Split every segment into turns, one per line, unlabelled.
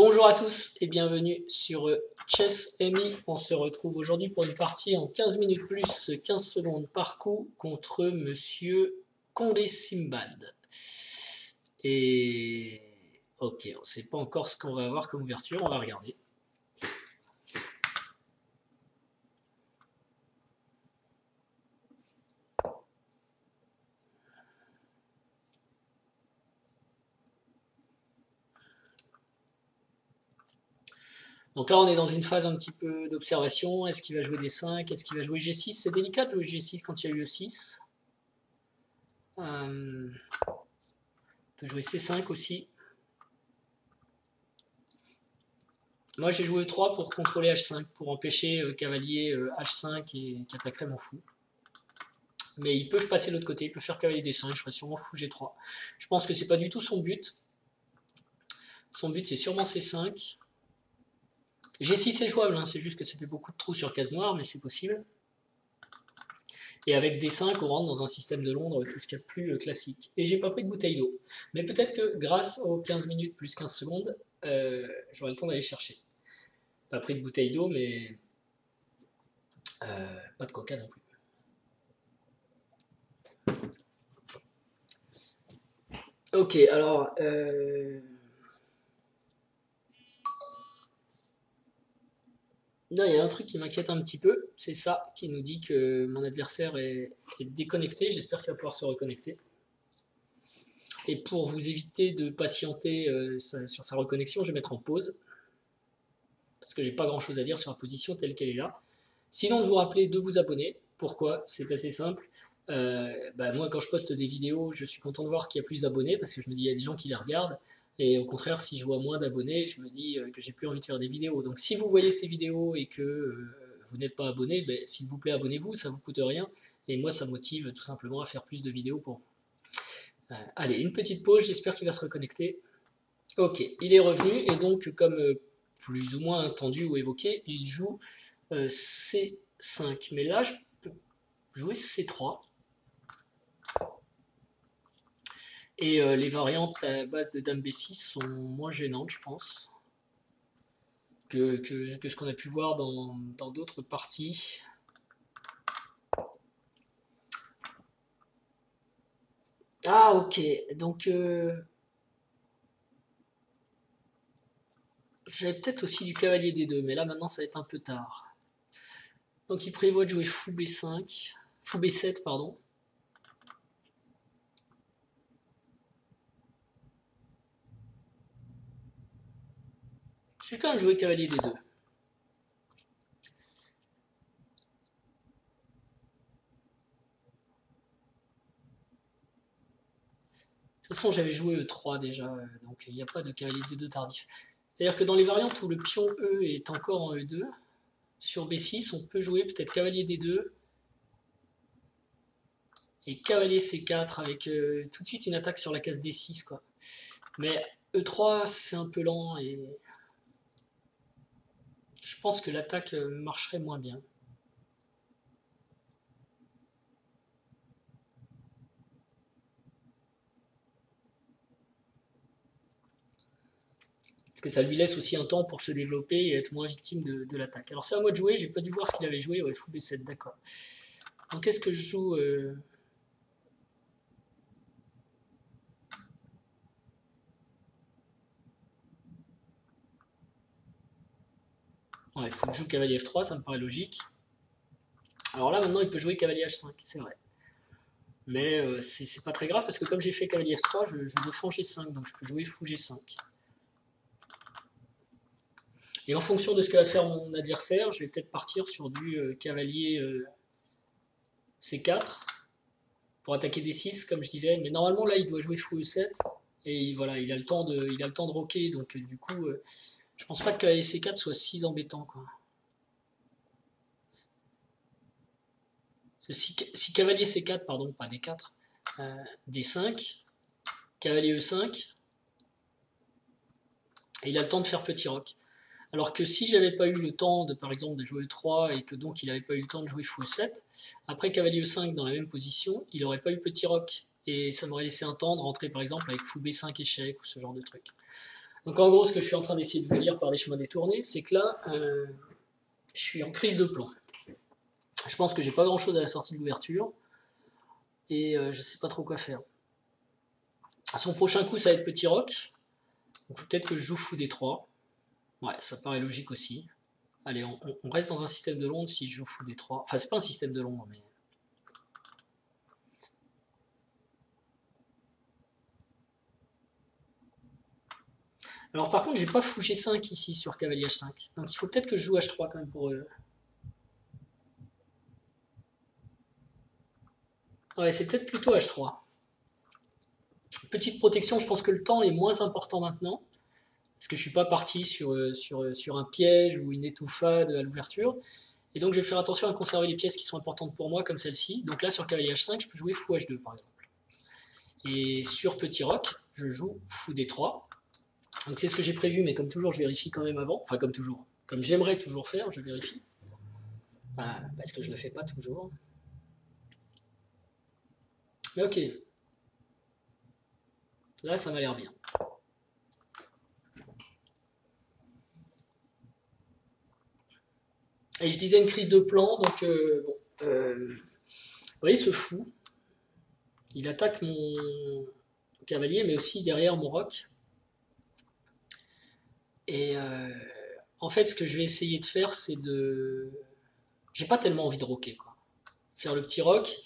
Bonjour à tous et bienvenue sur ChessMI. On se retrouve aujourd'hui pour une partie en 15 minutes plus 15 secondes par coup contre Monsieur Condé Simbad. Et ok, on ne sait pas encore ce qu'on va avoir comme ouverture, on va regarder. Donc là, on est dans une phase un petit peu d'observation. Est-ce qu'il va jouer D5? Est-ce qu'il va jouer G6? C'est délicat de jouer G6 quand il y a eu E6. On peut jouer C5 aussi. Moi, j'ai joué E3 pour contrôler H5, pour empêcher cavalier H5 et qui attaquerait mon fou. Mais ils peuvent passer de l'autre côté, ils peuvent faire cavalier D5, je ferai sûrement fou G3. Je pense que c'est pas du tout son but. Son but, c'est sûrement C5. G6 est jouable, hein, c'est juste que ça fait beaucoup de trous sur case noire, mais c'est possible. Et avec D5, on rentre dans un système de Londres, tout ce qu'il y a de plus classique. Et j'ai pas pris de bouteille d'eau. Mais peut-être que grâce aux 15 minutes plus 15 secondes, j'aurai le temps d'aller chercher. Pas pris de bouteille d'eau, mais pas de coca non plus. Ok, alors... Non, il y a un truc qui m'inquiète un petit peu, c'est ça qui nous dit que mon adversaire est déconnecté, j'espère qu'il va pouvoir se reconnecter. Et pour vous éviter de patienter sur sa reconnexion, je vais mettre en pause, parce que j'ai pas grand chose à dire sur la position telle qu'elle est là. Sinon, de vous rappeler de vous abonner. Pourquoi? C'est assez simple. Moi, quand je poste des vidéos, je suis content de voir qu'il y a plus d'abonnés, parce que je me dis, il y a des gens qui les regardent. Et au contraire, si je vois moins d'abonnés, je me dis que j'ai plus envie de faire des vidéos. Donc si vous voyez ces vidéos et que vous n'êtes pas abonné, s'il vous plaît, abonnez-vous, ça vous coûte rien. Et moi, ça motive tout simplement à faire plus de vidéos pour vous. Allez, une petite pause, j'espère qu'il va se reconnecter. Ok, il est revenu, et donc, comme plus ou moins attendu ou évoqué, il joue C5. Mais là, je peux jouer C3. Et les variantes à base de Dame B6 sont moins gênantes, je pense, que ce qu'on a pu voir dans d'autres parties. Ah, ok, donc j'avais peut-être aussi du cavalier D2, mais là maintenant ça va être un peu tard. Donc il prévoit de jouer fou B5, fou B7, pardon. Je vais quand même jouer cavalier D2. De toute façon, j'avais joué E3 déjà, donc il n'y a pas de cavalier D2 tardif. C'est-à-dire que dans les variantes où le pion E est encore en E2, sur B6, on peut jouer peut-être cavalier D2 et cavalier C4 avec tout de suite une attaque sur la case D6, quoi. Mais E3, c'est un peu lent et je pense que l'attaque marcherait moins bien. Parce que ça lui laisse aussi un temps pour se développer et être moins victime de l'attaque. Alors c'est à moi de jouer, j'ai pas dû voir ce qu'il avait joué, ouais, fou B7, d'accord. Donc qu'est-ce que je joue Ouais, il faut que je joue cavalier F3, ça me paraît logique. Alors là maintenant il peut jouer cavalier H5, c'est vrai. Mais c'est pas très grave parce que comme j'ai fait cavalier F3, je défends G5, donc je peux jouer fou G5. Et en fonction de ce que va faire mon adversaire, je vais peut-être partir sur du cavalier C4 pour attaquer D6, comme je disais. Mais normalement, là, il doit jouer fou E7. Et voilà, il a le temps de roquer. Donc, du coup, je pense pas que cavalier C4 soit si embêtant, quoi. Si cavalier C4, pardon, pas D4, D5, cavalier E5, et il a le temps de faire petit roc. Alors que si j'avais pas eu le temps de, par exemple, de jouer E3 et que donc il n'avait pas eu le temps de jouer fou E7, après cavalier E5 dans la même position, il n'aurait pas eu petit roc. Et ça m'aurait laissé un temps de rentrer par exemple avec fou B5 échec ou ce genre de truc. Donc en gros, ce que je suis en train d'essayer de vous dire par des chemins détournés, c'est que là, je suis en crise de plan. Je pense que j'ai pas grand chose à la sortie de l'ouverture, et je sais pas trop quoi faire. Son prochain coup, ça va être petit roc, donc peut-être que je joue fou d3. Ouais, ça paraît logique aussi. Allez, on reste dans un système de Londres si je joue fou d3. Enfin, c'est pas un système de Londres, mais... Alors par contre, j'ai pas fou g5 ici sur cavalier h5. Donc il faut peut-être que je joue h3 quand même pour... Ouais, c'est peut-être plutôt h3. Petite protection, je pense que le temps est moins important maintenant. Parce que je suis pas parti sur un piège ou une étouffade à l'ouverture. Et donc je vais faire attention à conserver les pièces qui sont importantes pour moi, comme celle-ci. Donc là, sur cavalier h5, je peux jouer fou h2 par exemple. Et sur petit roc, je joue fou d3. Donc c'est ce que j'ai prévu, mais comme toujours, je vérifie quand même avant. Enfin, comme toujours. Comme j'aimerais toujours faire, je vérifie. Parce que je ne le fais pas toujours. Mais ok. Là, ça m'a l'air bien. Et je disais une crise de plan, donc bon. Vous voyez ce fou, il attaque mon cavalier, mais aussi derrière mon roc. Et en fait, ce que je vais essayer de faire, c'est de... J'ai pas tellement envie de roquer, quoi. Faire le petit roc,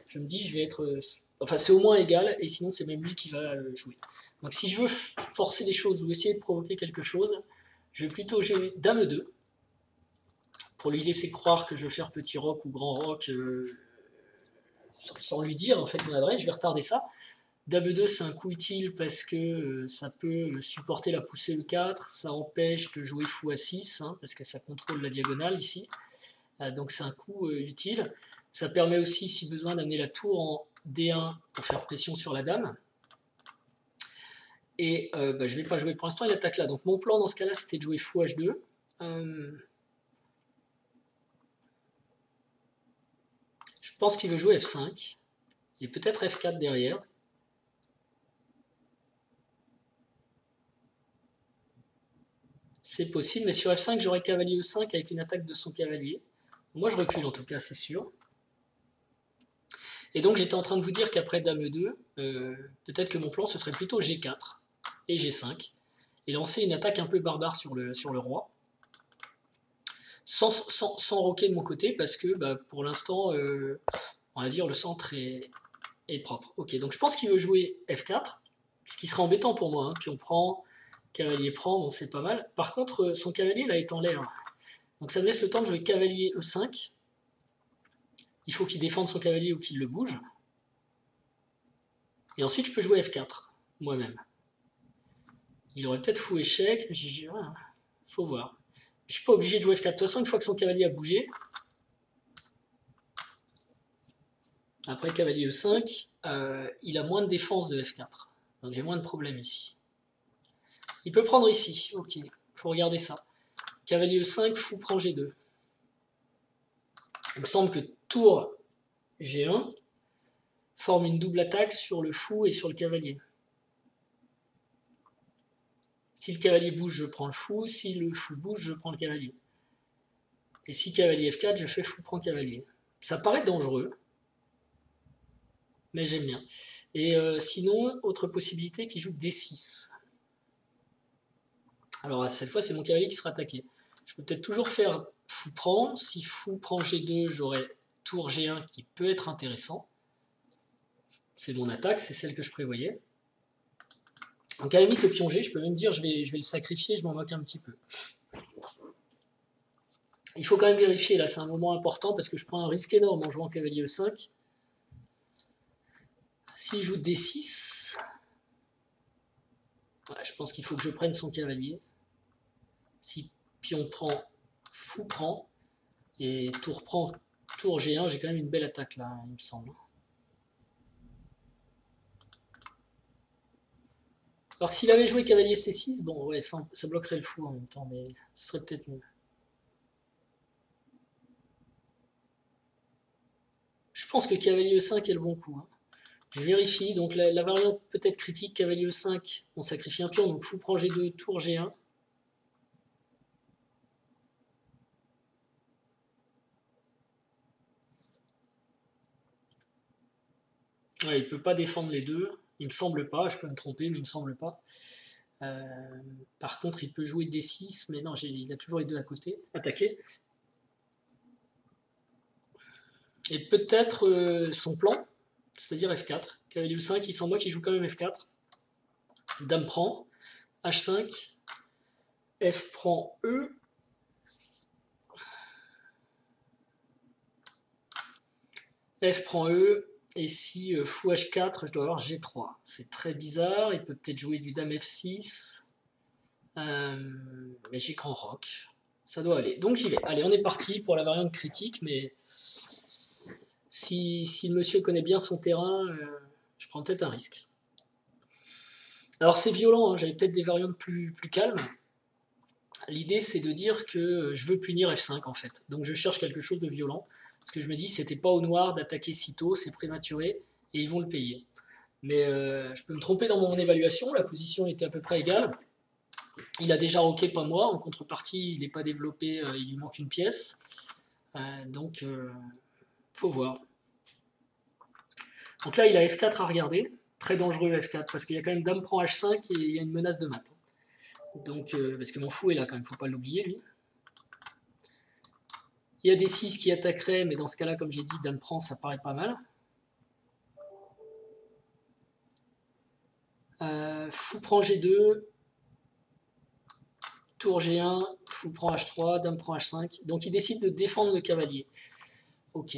je me dis, je vais être... Enfin, c'est au moins égal, et sinon, c'est même lui qui va jouer. Donc, si je veux forcer les choses ou essayer de provoquer quelque chose, je vais plutôt jouer dame 2, pour lui laisser croire que je vais faire petit roc ou grand roc, sans lui dire en fait mon adresse, je vais retarder ça. Dame 2 c'est un coup utile parce que ça peut supporter la poussée E4, ça empêche de jouer fou à 6, hein, parce que ça contrôle la diagonale ici, donc c'est un coup utile. Ça permet aussi, si besoin, d'amener la tour en D1 pour faire pression sur la dame. Et je ne vais pas jouer pour l'instant, il attaque là. Donc mon plan dans ce cas-là, c'était de jouer fou H2. Je pense qu'il veut jouer F5. Et peut-être F4 derrière. C'est possible, mais sur F5, j'aurai cavalier E5 avec une attaque de son cavalier. Moi, je recule en tout cas, c'est sûr. Et donc, j'étais en train de vous dire qu'après Dame 2, peut-être que mon plan, ce serait plutôt G4 et G5. Et lancer une attaque un peu barbare sur le roi. Sans roquer de mon côté, parce que pour l'instant, on va dire, le centre est propre. Ok, donc je pense qu'il veut jouer F4, ce qui serait embêtant pour moi. Hein. Puis on prend, cavalier prend, bon, c'est pas mal. Par contre, son cavalier, là, est en l'air. Donc ça me laisse le temps de jouer cavalier E5. Il faut qu'il défende son cavalier ou qu'il le bouge. Et ensuite, je peux jouer F4, moi-même. Il aurait peut-être fou échec, mais voilà, faut voir. Je suis pas obligé de jouer F4. De toute façon, une fois que son cavalier a bougé, après cavalier E5, il a moins de défense de F4. Donc j'ai moins de problèmes ici. Il peut prendre ici, ok, il faut regarder ça. Cavalier E5, fou prend G2. Il me semble que tour G1 forme une double attaque sur le fou et sur le cavalier. Si le cavalier bouge, je prends le fou. Si le fou bouge, je prends le cavalier. Et si cavalier F4, je fais fou prend cavalier. Ça paraît dangereux, mais j'aime bien. Et sinon, autre possibilité qui joue D6. Alors cette fois, c'est mon cavalier qui sera attaqué. Je peux peut-être toujours faire fou prend. Si fou prend G2, j'aurai tour G1 qui peut être intéressant. C'est mon attaque, c'est celle que je prévoyais. Donc à la limite, le pion G, je peux même dire je vais le sacrifier, je m'en moque un petit peu. Il faut quand même vérifier, là c'est un moment important parce que je prends un risque énorme en jouant cavalier E5. S'il joue D6, je pense qu'il faut que je prenne son cavalier. Si pion prend, fou prend, et tour prend, tour G1, j'ai quand même une belle attaque là, il me semble. Alors que s'il avait joué cavalier C6, bon ouais, ça bloquerait le fou en même temps, mais ce serait peut-être mieux. Je pense que cavalier E5 est le bon coup. Hein. Je vérifie, donc la variante peut-être critique, cavalier E5, on sacrifie un pion, donc fou prend G2, tour G1. Ouais, il ne peut pas défendre les deux, il me semble pas, je peux me tromper, mais il me semble pas. Par contre, il peut jouer D6, mais non, il a toujours les deux à côté, attaquer. Et peut-être son plan, c'est-à-dire F4. Cavalier E5, il s'en moque, il joue quand même F4. Dame prend, H5, F prend E. F prend E, et si fou H4, je dois avoir G3. C'est très bizarre, il peut peut-être jouer du Dame F6. Mais j'ai grand roc. Ça doit aller. Donc j'y vais. Allez, on est parti pour la variante critique, mais si le monsieur connaît bien son terrain, je prends peut-être un risque. Alors c'est violent, hein, j'avais peut-être des variantes plus calmes. L'idée c'est de dire que je veux punir F5 en fait. Donc je cherche quelque chose de violent. Parce que je me dis c'était pas au noir d'attaquer si tôt, c'est prématuré, et ils vont le payer. Mais je peux me tromper dans mon évaluation, la position était à peu près égale. Il a déjà roqué, pas moi, en contrepartie il n'est pas développé, il lui manque une pièce. Donc faut voir. Donc là il a F4 à regarder, très dangereux F4, parce qu'il y a quand même Dame prend H5 et il y a une menace de mat. Donc, parce que mon fou est là quand même, faut pas l'oublier lui. Il y a des 6 qui attaqueraient, mais dans ce cas-là, comme j'ai dit, Dame prend, ça paraît pas mal. Fou prend G2, tour G1, fou prend H3, Dame prend H5. Donc il décide de défendre le cavalier. Ok.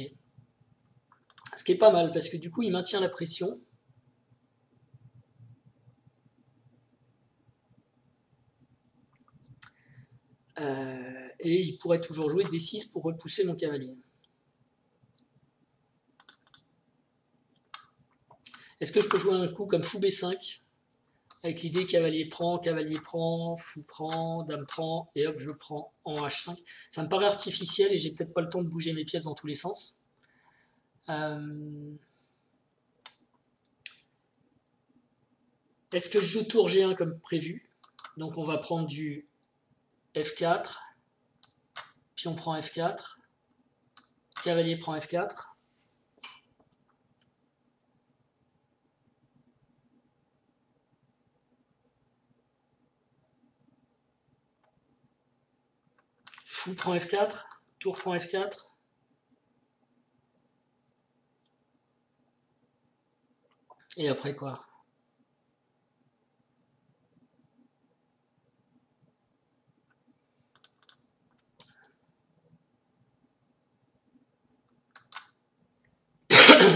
Ce qui est pas mal, parce que du coup, il maintient la pression. Et il pourrait toujours jouer D6 pour repousser mon cavalier. Est-ce que je peux jouer un coup comme fou B5 avec l'idée cavalier prend, fou prend, dame prend, et hop, je prends en H5. Ça me paraît artificiel et j'ai peut-être pas le temps de bouger mes pièces dans tous les sens. Est-ce que je joue tour G1 comme prévu? Donc on va prendre du F4, pion prend F4, cavalier prend F4. Fou prend F4, tour prend F4. Et après quoi?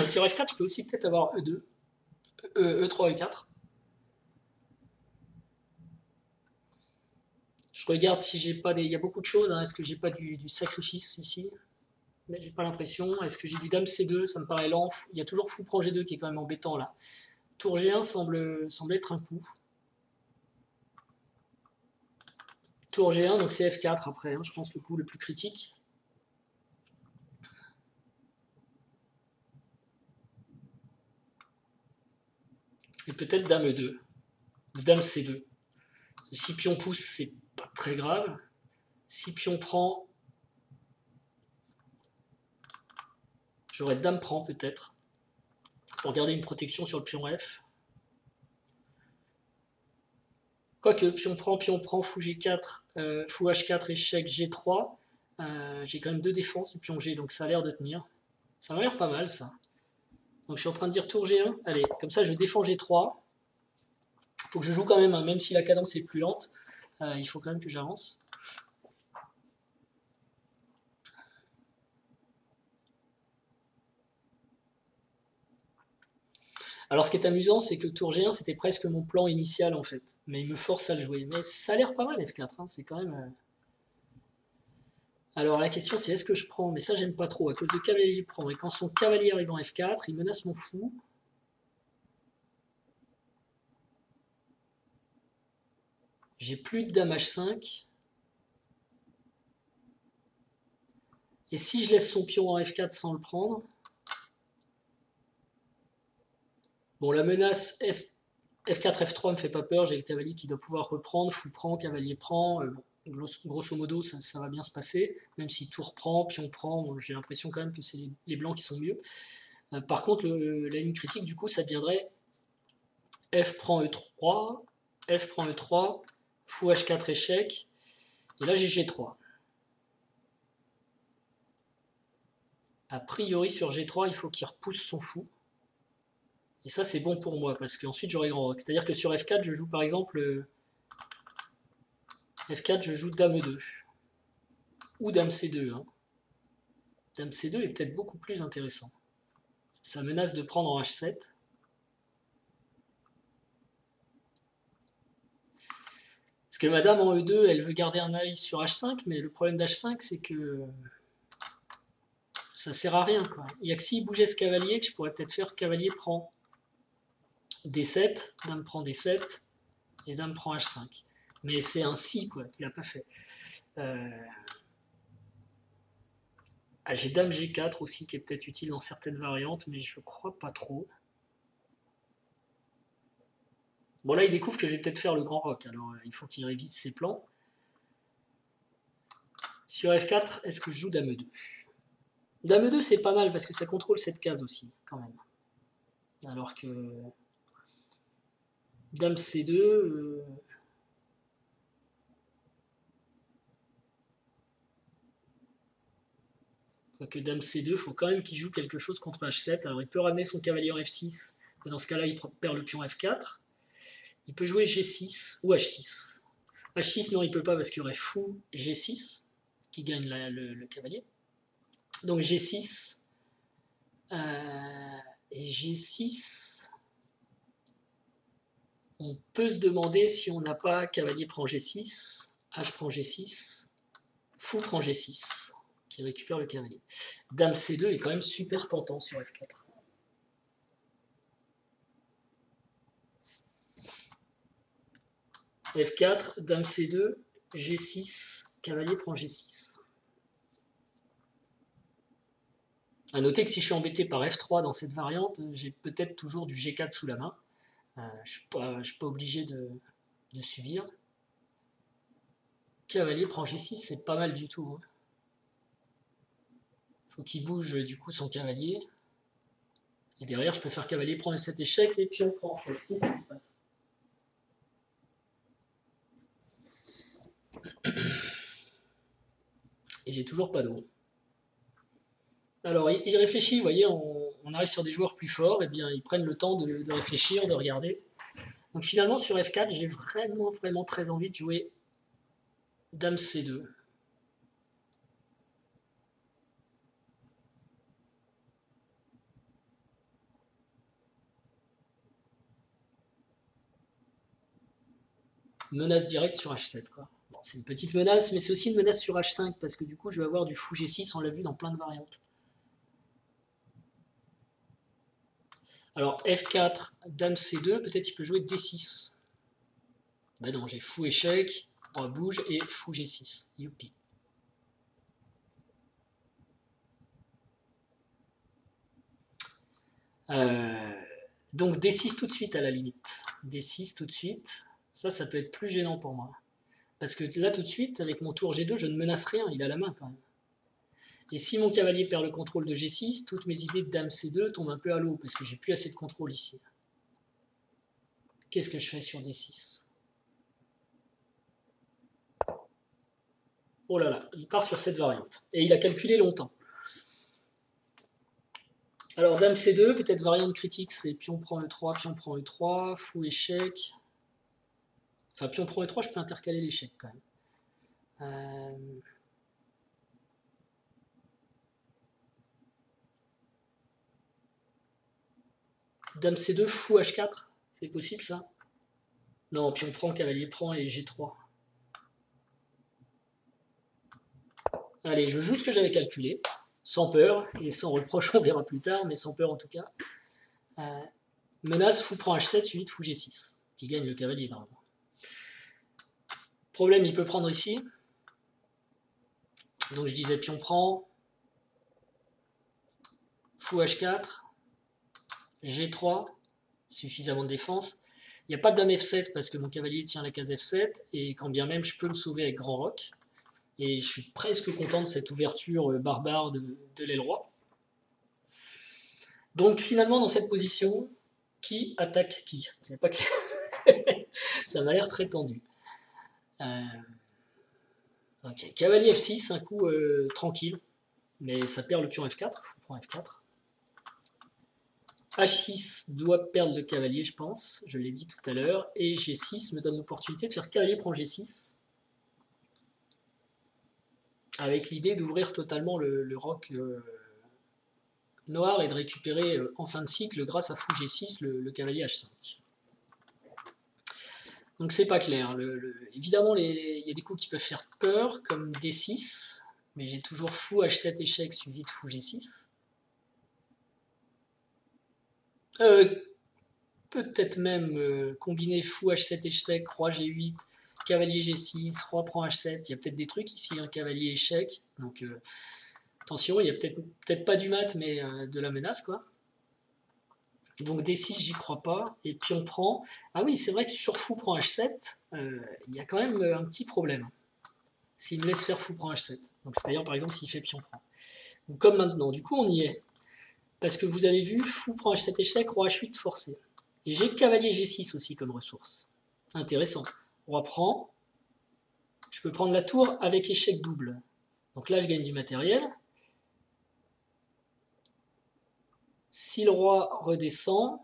Sur F4, je peux aussi peut-être avoir E2, E3, E4. Je regarde si j'ai pas des... Il y a beaucoup de choses, hein. Est-ce que j'ai pas du sacrifice ici? Mais j'ai pas l'impression. Est-ce que j'ai du Dame C2? Ça me paraît lent. Il y a toujours fou prend G2 qui est quand même embêtant là. Tour G1 semble être un coup. Tour G1, donc c'est F4 après, hein, je pense le coup le plus critique. Et peut-être Dame E2. Ou Dame C2. Si pion pousse, c'est pas très grave. Si pion prend, j'aurais Dame prend peut-être. Pour garder une protection sur le pion F. Quoique, pion prend, fou G4, fou H4, échec G3. J'ai quand même deux défenses du pion G, donc ça a l'air de tenir. Ça m'a l'air pas mal ça. Donc je suis en train de dire tour G1. Allez, comme ça je défends G3. Il faut que je joue quand même, hein, même si la cadence est plus lente. Il faut quand même que j'avance. Alors ce qui est amusant, c'est que tour G1, c'était presque mon plan initial en fait. Mais il me force à le jouer. Mais ça a l'air pas mal F4, hein, c'est quand même... Alors la question c'est est-ce que je prends? Mais ça j'aime pas trop, à cause de cavalier prend. Et quand son cavalier arrive en F4, il menace mon fou. J'ai plus de dame H5. Et si je laisse son pion en F4 sans le prendre, Bon, la menace F4, F3 me fait pas peur, j'ai le cavalier qui doit pouvoir reprendre, fou prend, cavalier prend, bon, grosso modo ça va bien se passer, même si tour prend, pion prend, bon, j'ai l'impression quand même que c'est les blancs qui sont mieux. Par contre, la ligne critique, du coup, ça deviendrait F prend E3, F prend E3, fou H4 échec, et là j'ai G3. A priori sur G3, il faut qu'il repousse son fou. Et ça c'est bon pour moi, parce qu'ensuite j'aurai grand roc. C'est-à-dire que sur F4, je joue par exemple F4, je joue Dame E2. Ou Dame C2. Hein. Dame C2 est peut-être beaucoup plus intéressant. Ça menace de prendre en H7. Parce que ma dame en E2, elle veut garder un œil sur H5, mais le problème d'H5, c'est que ça sert à rien. Quoi. Il n'y a que s'il bougeait ce cavalier que je pourrais peut-être faire cavalier prend D7, dame prend D7, et dame prend H5. Mais c'est un si quoi, qu'il n'a pas fait. J'ai dame G4 aussi, qui est peut-être utile dans certaines variantes, mais je crois pas trop. Bon là, il découvre que je vais peut-être faire le grand roc, alors il faut qu'il révise ses plans. Sur F4, est-ce que je joue Dame E2? Dame E2, c'est pas mal, parce que ça contrôle cette case aussi, quand même. Alors que Dame C2... Quoique Dame C2, il faut quand même qu'il joue quelque chose contre H7. Alors il peut ramener son cavalier en F6, mais dans ce cas-là, il perd le pion F4. Il peut jouer G6 ou H6. H6, non, il peut pas parce qu'il y aurait fou G6 qui gagne le cavalier. Donc G6 et G6. On peut se demander si on n'a pas cavalier prend G6, H prend G6, fou prend G6, qui récupère le cavalier. Dame C2 est quand même super tentant sur F4. F4, Dame C2, G6, cavalier prend G6. A noter que si je suis embêté par F3 dans cette variante, j'ai peut-être toujours du G4 sous la main. Je ne suis pas obligé de subir. Cavalier prend G6, c'est pas mal du tout. Hein. Faut qu'il bouge du coup son cavalier. Et derrière, je peux faire cavalier prend cet échec et puis on prend. Qu'est-ce qui se passe? Et j'ai toujours pas d'eau. Alors, il réfléchit, vous voyez, on arrive sur des joueurs plus forts, et bien ils prennent le temps de réfléchir, de regarder. Donc finalement, sur F4, j'ai vraiment très envie de jouer Dame C2. Menace directe sur H7, quoi. Bon, c'est une petite menace, mais c'est aussi une menace sur H5, parce que du coup, je vais avoir du fou G6, on l'a vu dans plein de variantes. Alors, F4, Dame C2, peut-être il peut jouer D6. Ben non, j'ai fou échec, roi bouge, et fou G6. Youpi. Donc D6 tout de suite à la limite. D6 tout de suite. Ça peut être plus gênant pour moi. Parce que là tout de suite, avec mon tour G2, je ne menace rien, il a la main quand même. Et si mon cavalier perd le contrôle de G6, toutes mes idées de Dame C2 tombent un peu à l'eau, parce que j'ai plus assez de contrôle ici. Qu'est-ce que je fais sur D6? Oh là là, il part sur cette variante. Et il a calculé longtemps. Alors Dame C2, peut-être variante critique, c'est pion prend E3, pion prend E3, fou échec. Enfin, pion prend E3, je peux intercaler l'échec quand même. Dame C2, fou H4, c'est possible ça? Non, pion prend, cavalier prend et G3. Allez, je joue ce que j'avais calculé, sans peur et sans reproche, on verra plus tard, mais sans peur en tout cas. Menace, fou prend H7 suivi de fou G6, qui gagne le cavalier normalement. Problème, il peut prendre ici. Donc je disais pion prend, fou H4, G3, suffisamment de défense. Il n'y a pas de dame F7 parce que mon cavalier tient la case F7, et quand bien même je peux le sauver avec grand roc. Et je suis presque content de cette ouverture barbare de l'aile roi. Donc finalement, dans cette position, qui attaque qui? C'est pas clair. Ça m'a l'air très tendu. Ok, cavalier F6, un coup tranquille, mais ça perd le pion F4, fou prend F4. H6 doit perdre le cavalier, je pense, je l'ai dit tout à l'heure, et G6 me donne l'opportunité de faire cavalier prend G6, avec l'idée d'ouvrir totalement le roc noir et de récupérer en fin de cycle, grâce à fou G6, le cavalier H5. Donc c'est pas clair. Évidemment, il y a des coups qui peuvent faire peur, comme D6, mais j'ai toujours fou H7 échec suivi de fou G6. Peut-être même combiner fou H7 échec, roi G8, cavalier G6, roi prend H7. Il y a peut-être des trucs ici, un cavalier échec. Donc attention, il y a peut-être pas du mat, mais de la menace, quoi. Donc D6, j'y crois pas. Et pion prend. Ah oui, c'est vrai que sur fou prend H7, il y a quand même un petit problème. S'il me laisse faire fou prend H7. Donc c'est-à-dire, par exemple, s'il fait pion prend. Ou comme maintenant. Du coup, on y est. Parce que vous avez vu, fou prend H7 échec, roi H8 forcé. Et j'ai cavalier G6 aussi comme ressource. Intéressant. Roi prend. Je peux prendre la tour avec échec double. Donc là, je gagne du matériel. Si le roi redescend,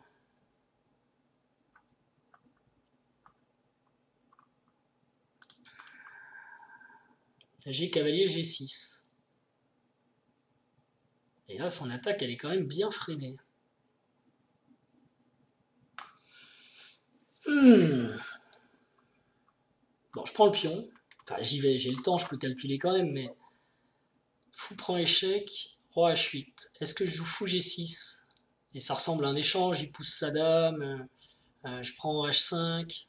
j'ai cavalier G6. Et là, son attaque, elle est quand même bien freinée. Bon, je prends le pion. Enfin, j'y vais, j'ai le temps, je peux calculer quand même, mais... Fou prend échec, roi H8. Est-ce que je joue fou G6? Et ça ressemble à un échange, il pousse sa dame, je prends H5,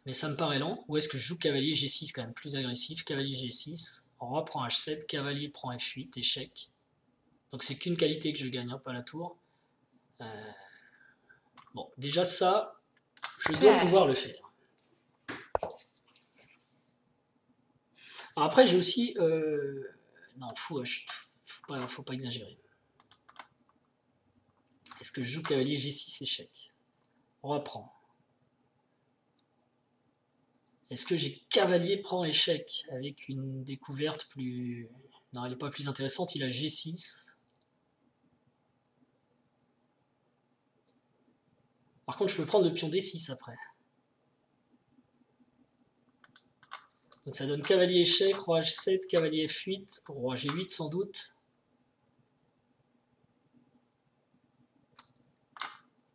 mais ça me paraît lent. Ou est-ce que je joue cavalier G6 quand même plus agressif, cavalier G6, roi prend H7, cavalier prend F8, échec. Donc c'est qu'une qualité que je gagne, hein, pas la tour. Bon, déjà ça, je dois pouvoir le faire. Alors après j'ai aussi... non, faut pas exagérer. Est-ce que je joue cavalier G6 échec? Roi prend. Est-ce que j'ai cavalier prend échec avec une découverte plus... Non, elle n'est pas plus intéressante, il a G6. Par contre, je peux prendre le pion D6 après. Donc ça donne cavalier échec, roi H7, cavalier F8, roi G8 sans doute.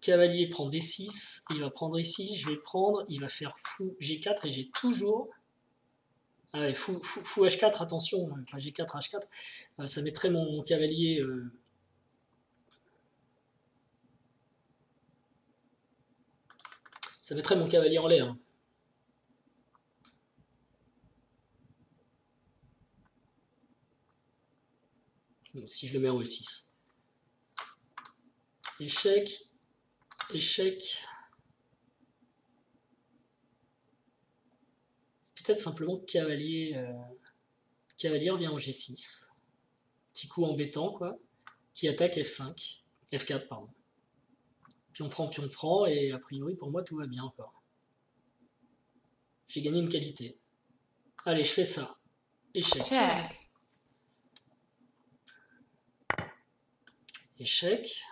Cavalier prend D6, il va prendre ici, je vais prendre, il va faire fou G4 et j'ai toujours... Ah ouais, fou H4, attention, pas G4, H4, ça mettrait mon cavalier... Ça mettrait mon cavalier en l'air. Si je le mets en E6. Échec, échec. Peut-être simplement cavalier. Cavalier revient en G6. Petit coup embêtant, quoi. Qui attaque F5. F4, pardon. Pion prend, et a priori pour moi tout va bien encore. J'ai gagné une qualité. Allez, je fais ça. Échec. Échec.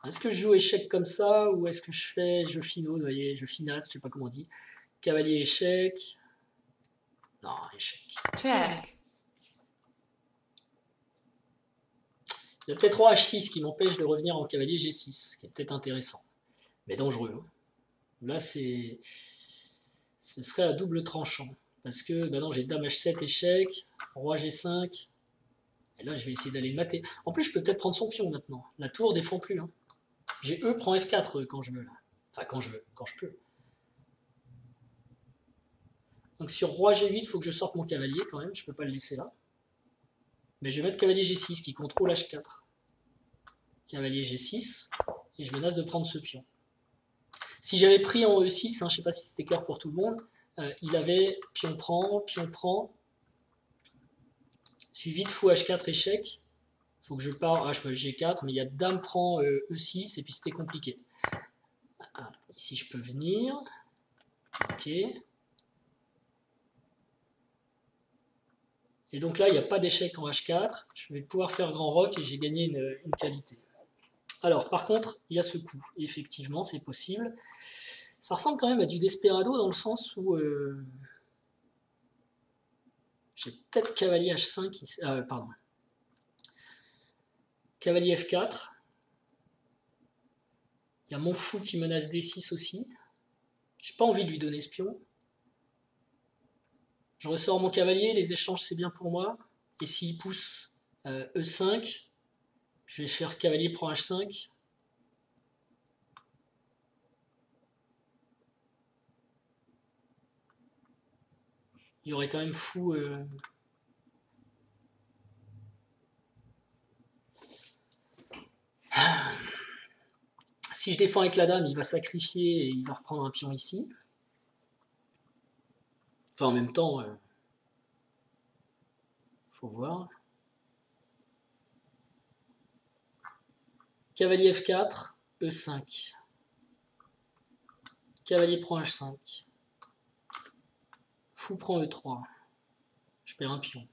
Est-ce que je joue échec comme ça, ou est-ce que je fais je finaux, vous voyez, je finasse, je sais pas comment on dit. Cavalier échec. Non, échec. Il y a peut-être roi H6 qui m'empêche de revenir en cavalier G6, ce qui est peut-être intéressant. Mais dangereux. Hein. Là, ce serait à double tranchant. Parce que, bah non, j'ai dame H7 échec, roi G5. Et là, je vais essayer d'aller le mater. En plus, je peux peut-être prendre son pion maintenant. La tour défend plus. Hein. J'ai E prend F4 quand je veux. Là. Enfin, quand je veux, quand je peux. Donc sur roi G8, il faut que je sorte mon cavalier quand même. Je peux pas le laisser là. Mais je vais mettre cavalier G6 qui contrôle H4. Cavalier G6. et je menace de prendre ce pion. Si j'avais pris en E6, je ne sais pas si c'était clair pour tout le monde, il avait pion prend, suivi de fou H4 échec. Il faut que je pars, je peux G4, mais il y a dame prend E6, et puis c'était compliqué. Ici je peux venir, ok. Et donc là, il n'y a pas d'échec en H4, je vais pouvoir faire grand roc et j'ai gagné une qualité. Alors, par contre, il y a ce coup. Et effectivement, c'est possible. Ça ressemble quand même à du Desperado dans le sens où j'ai peut-être cavalier H5 ici. Pardon. Cavalier F4. Il y a mon fou qui menace D6 aussi. J'ai pas envie de lui donner ce pion. Je ressors mon cavalier, les échanges c'est bien pour moi. Et s'il pousse E5, je vais faire cavalier prend H5. Il y aurait quand même fou. Si je défends avec la dame, il va sacrifier et il va reprendre un pion ici. Enfin, en même temps, faut voir. Cavalier F4, E5. Cavalier prend H5. Fou prend E3. Je perds un pion.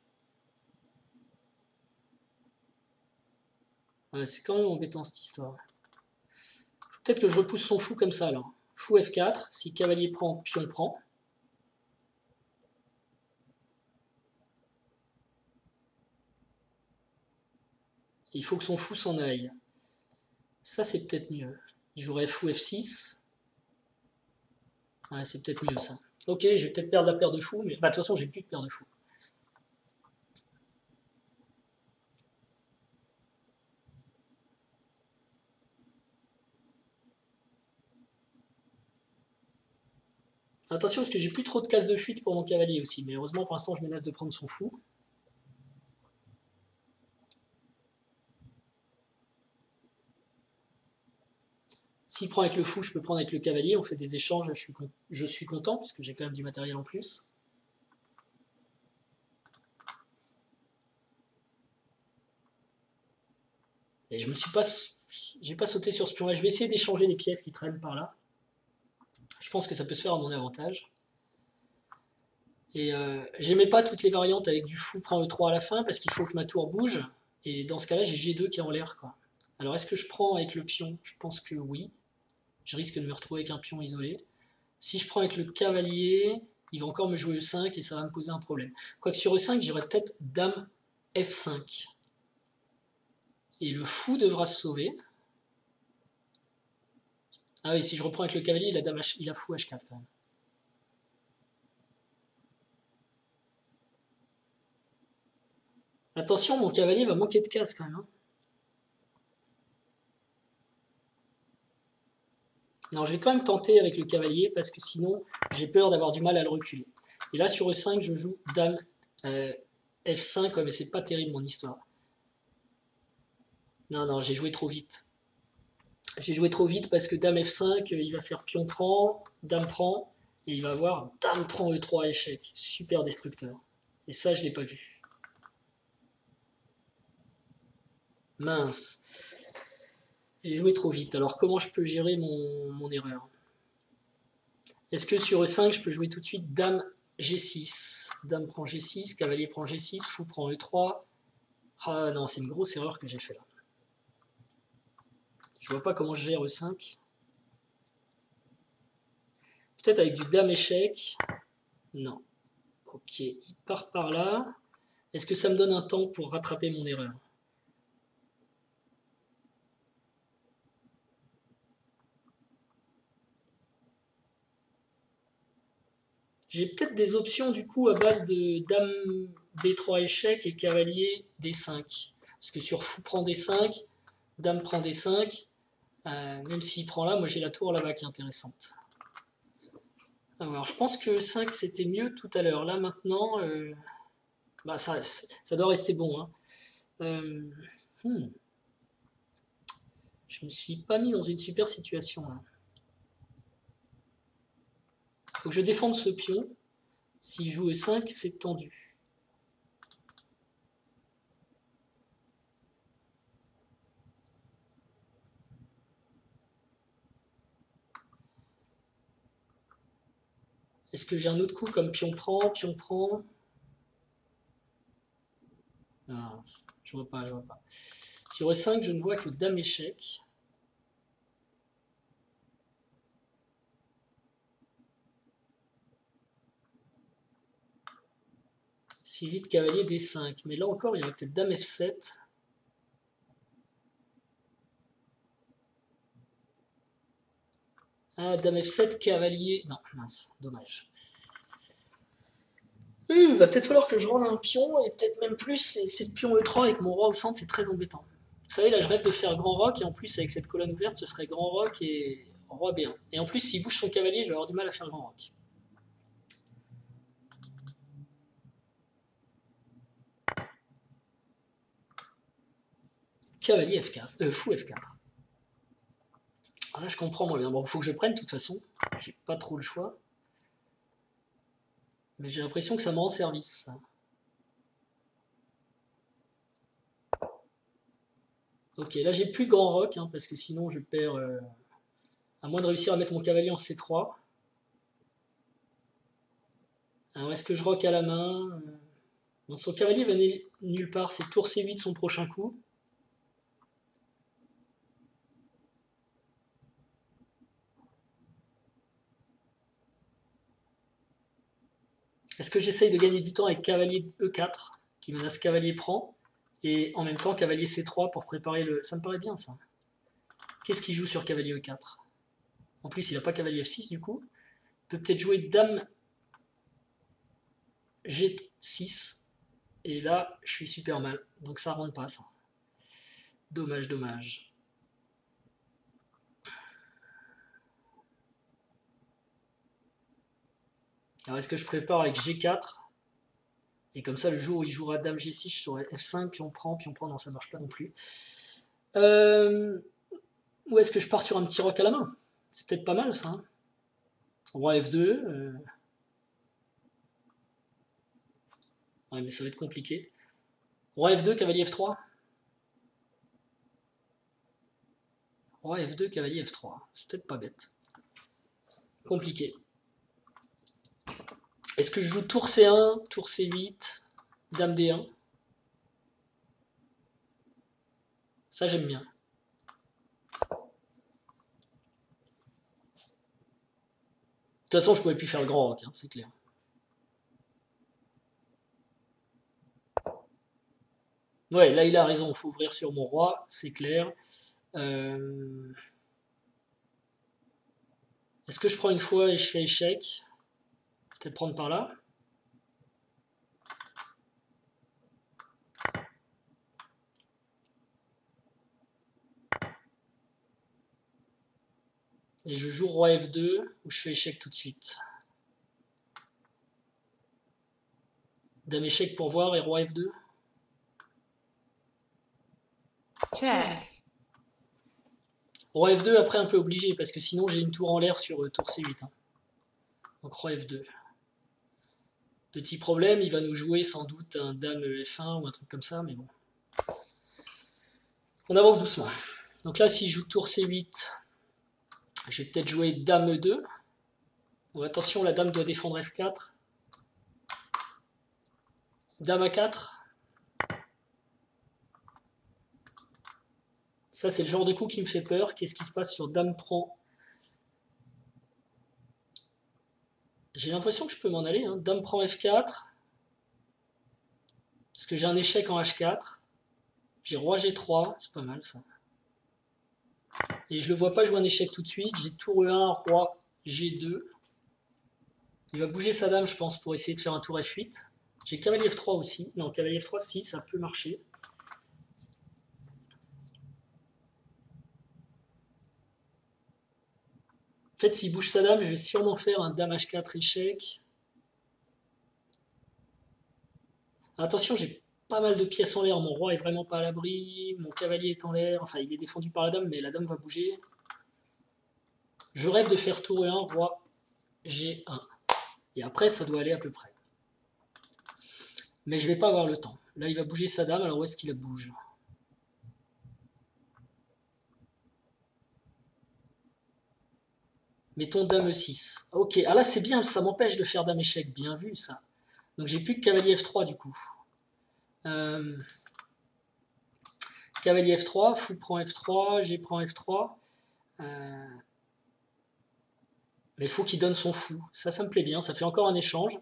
C'est quand même embêtant cette histoire. Peut-être que je repousse son fou comme ça alors. Fou F4, si cavalier prend, pion prend. Il faut que son fou s'en aille. Ça c'est peut-être mieux. Il jouerait fou F6. Ouais, c'est peut-être mieux ça. Ok, je vais peut-être perdre la paire de fous, mais bah, de toute façon j'ai plus de paire de fous. Attention parce que j'ai plus trop de cases de fuite pour mon cavalier aussi, mais heureusement pour l'instant je menace de prendre son fou. S'il prend avec le fou, je peux prendre avec le cavalier, on fait des échanges, je suis content, parce que j'ai quand même du matériel en plus. Et je me suis pas... J'ai pas sauté sur ce pion-là, je vais essayer d'échanger les pièces qui traînent par là. Je pense que ça peut se faire à mon avantage. Et j'aimais pas toutes les variantes avec du fou prend E3 à la fin, parce qu'il faut que ma tour bouge, et dans ce cas-là, j'ai G2 qui est en l'air, quoi. Alors est-ce que je prends avec le pion? Je pense que oui. Je risque de me retrouver avec un pion isolé. Si je prends avec le cavalier, il va encore me jouer E5 et ça va me poser un problème. Quoique sur E5, j'aurais peut-être dame F5. Et le fou devra se sauver. Ah oui, si je reprends avec le cavalier, il a fou H4 quand même. Attention, mon cavalier va manquer de cases quand même. Hein. Non, je vais quand même tenter avec le cavalier parce que sinon, j'ai peur d'avoir du mal à le reculer. Et là, sur E5, je joue dame F5, mais c'est pas terrible mon histoire. Non, j'ai joué trop vite. J'ai joué trop vite parce que dame F5, il va faire pion prend, dame prend, et il va avoir dame prend E3 échec. Super destructeur. Et ça, je l'ai pas vu. Mince. J'ai joué trop vite. Alors comment je peux gérer mon erreur? Est-ce que sur E5, je peux jouer tout de suite dame G6? Dame prend G6, cavalier prend G6, fou prend E3. Ah non, c'est une grosse erreur que j'ai fait là. Je vois pas comment je gère E5. Peut-être avec du dame échec. Non. Ok, il part par là. Est-ce que ça me donne un temps pour rattraper mon erreur? J'ai peut-être des options du coup à base de dame B3 échec et cavalier D5. Parce que sur fou prend D5, dame prend D5, même s'il prend là, moi j'ai la tour là-bas qui est intéressante. Alors je pense que 5 c'était mieux tout à l'heure. Là maintenant, bah, ça doit rester bon. Hein. Je me suis pas mis dans une super situation là. Faut que je défende ce pion. S'il joue E5, c'est tendu. Est-ce que j'ai un autre coup comme pion prend, pion prend? Non, je vois pas, je vois pas. Sur E5, je ne vois que dame échec. Si vite cavalier D5. Mais là encore, il y aurait peut-être dame F7. Ah, dame F7, cavalier... Non, mince, dommage. Il va peut-être falloir que je rende un pion, et peut-être même plus, c'est le pion E3 avec mon roi au centre, c'est très embêtant. Vous savez, là, je rêve de faire grand roc, et en plus, avec cette colonne ouverte, ce serait grand roc et roi B1. Et en plus, s'il bouge son cavalier, je vais avoir du mal à faire grand roc. Cavalier F4, fou F4. Ah, là, je comprends moins bien. Bon, il faut que je prenne, de toute façon. J'ai pas trop le choix. Mais j'ai l'impression que ça me rend service, ça. Ok, là, j'ai plus grand roc, hein, parce que sinon, je perds... à moins de réussir à mettre mon cavalier en C3. Alors, est-ce que je rock à la main? Son cavalier va nulle part. C'est tour C8 son prochain coup. Est-ce que j'essaye de gagner du temps avec cavalier E4, qui menace cavalier prend, et en même temps cavalier C3 pour préparer le... Ça me paraît bien, ça. Qu'est-ce qu'il joue sur cavalier E4? En plus, il n'a pas cavalier F6, du coup. Il peut peut-être jouer dame G6. Et là, je suis super mal. Donc ça rentre pas, ça. Dommage, dommage. Alors, est-ce que je prépare avec G4? Et comme ça, le jour où il jouera dame G6, je saurai F5, pion prend, non, ça marche pas non plus. Ou est-ce que je pars sur un petit roc à la main? C'est peut-être pas mal, ça. Hein, roi F2. Ouais, mais ça va être compliqué. Roi F2, cavalier F3. Roi F2, cavalier F3. C'est peut-être pas bête. Compliqué. Est-ce que je joue tour C1, tour C8, dame D1? Ça, j'aime bien. De toute façon, je pouvais plus faire le grand roc, hein, c'est clair. Ouais, là, il a raison. Il faut ouvrir sur mon roi, c'est clair. Est-ce que je prends une fois et je fais échec? Peut-être prendre par là. Et je joue roi F2, ou je fais échec tout de suite. Dame échec pour voir et roi F2.
Check.
Roi F2, après un peu obligé, parce que sinon j'ai une tour en l'air sur tour C8. Hein. Donc roi F2. Petit problème, il va nous jouer sans doute un dame F1 ou un truc comme ça, mais bon. On avance doucement. Donc là, s'il joue tour C8, je vais peut-être jouer dame E2. Bon, attention, la dame doit défendre F4. Dame A4. Ça, c'est le genre de coup qui me fait peur. Qu'est-ce qui se passe sur dame prend? J'ai l'impression que je peux m'en aller. Hein. Dame prend F4. Parce que j'ai un échec en H4. J'ai roi G3. C'est pas mal, ça. Et je le vois pas jouer un échec tout de suite. J'ai tour E1, roi G2. Il va bouger sa dame, je pense, pour essayer de faire un tour F8. J'ai cavalier F3 aussi. Non, cavalier F3, si, ça peut marcher. En fait, s'il bouge sa dame, je vais sûrement faire un dame H4 échec. Attention, j'ai pas mal de pièces en l'air. Mon roi est vraiment pas à l'abri. Mon cavalier est en l'air. Enfin, il est défendu par la dame, mais la dame va bouger. Je rêve de faire tour E1, roi G1. Et après, ça doit aller à peu près. Mais je vais pas avoir le temps. Là, il va bouger sa dame. Alors, où est-ce qu'il la bouge? Mettons dame E6. Ok, ah là, c'est bien. Ça m'empêche de faire dame échec. Bien vu, ça. Donc, j'ai plus que cavalier F3, du coup. Cavalier F3, fou prend F3, G prend F3. Mais il faut qu'il donne son fou. Ça me plaît bien. Ça fait encore un échange.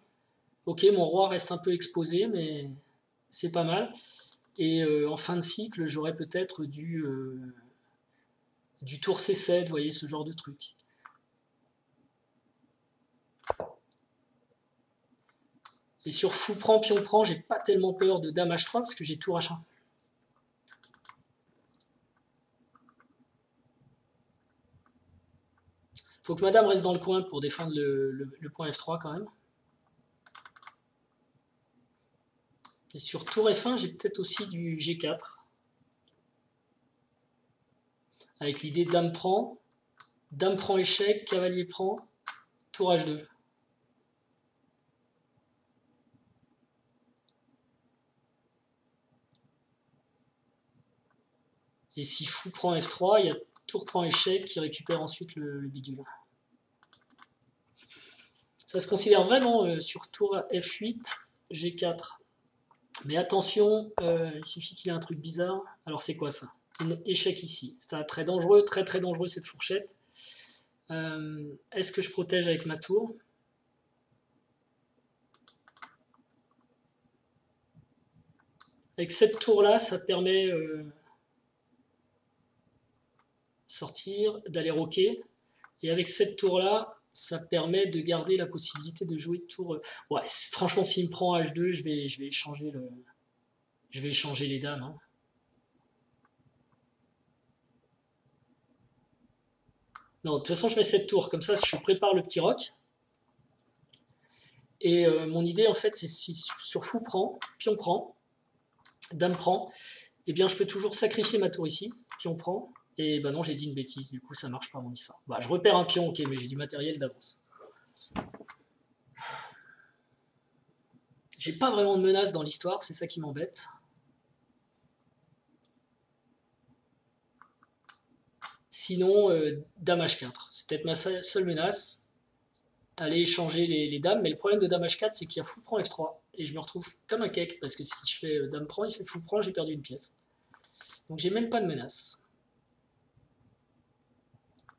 Ok, mon roi reste un peu exposé, mais c'est pas mal. Et en fin de cycle, j'aurais peut-être du tour C7, vous voyez, ce genre de truc. Et sur fou prend, pion prend, j'ai pas tellement peur de dame H3 parce que j'ai tour H1. Faut que madame reste dans le coin pour défendre le point F3 quand même. Et sur tour F1, j'ai peut-être aussi du G4. Avec l'idée dame prend échec, cavalier prend, tour H2. Et si fou prend F3, il y a tour prend échec qui récupère ensuite le bidule. Ça se considère vraiment sur tour F8, G4. Mais attention, il suffit qu'il ait un truc bizarre. Alors c'est quoi ça? Un échec ici. C'est très dangereux, très très dangereux cette fourchette. Est-ce que je protège avec ma tour? Avec cette tour-là, ça permet sortir, d'aller roquer. Et avec cette tour-là, ça permet de garder la possibilité de jouer tour. Ouais, franchement, s'il me prend H2, je vais échanger les dames. Hein. Non, de toute façon, je mets cette tour. Comme ça, je prépare le petit roc. Et mon idée, en fait, c'est si sur fou prend, pion prend, dame prend, eh bien, je peux toujours sacrifier ma tour ici. Pion prend. Et bah non, j'ai dit une bêtise. Du coup, ça marche pas mon histoire. Bah, je repère un pion, ok, mais j'ai du matériel d'avance. J'ai pas vraiment de menace dans l'histoire, c'est ça qui m'embête. Sinon, dame H4. C'est peut-être ma seule menace. Aller échanger les dames. Mais le problème de dame H4, c'est qu'il y a fou prend F3. Et je me retrouve comme un cake, parce que si je fais dame prend, il fait fou prend, j'ai perdu une pièce. Donc j'ai même pas de menace.